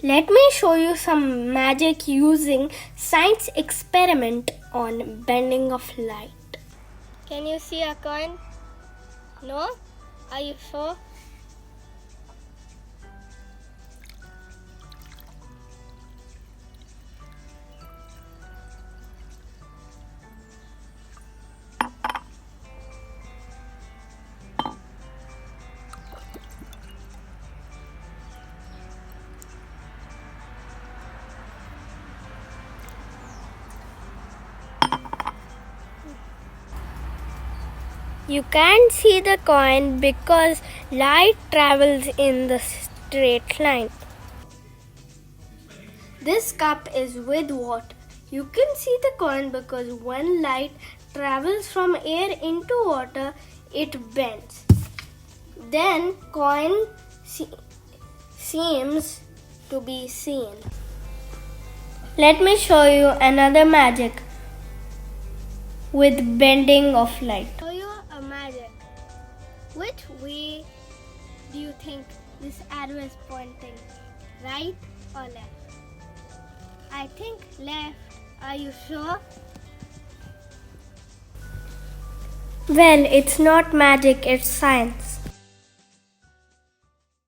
Let me show you some magic using science experiment on bending of light. Can you see a coin? No? Are you sure? You can't see the coin because light travels in the straight line. This cup is with water. You can see the coin because when light travels from air into water, it bends. Then coin seems to be seen. Let me show you another magic with bending of light. Show you a magic. Which way do you think this arrow is pointing? Right or left? I think left. Are you sure? Well, it's not magic, it's science.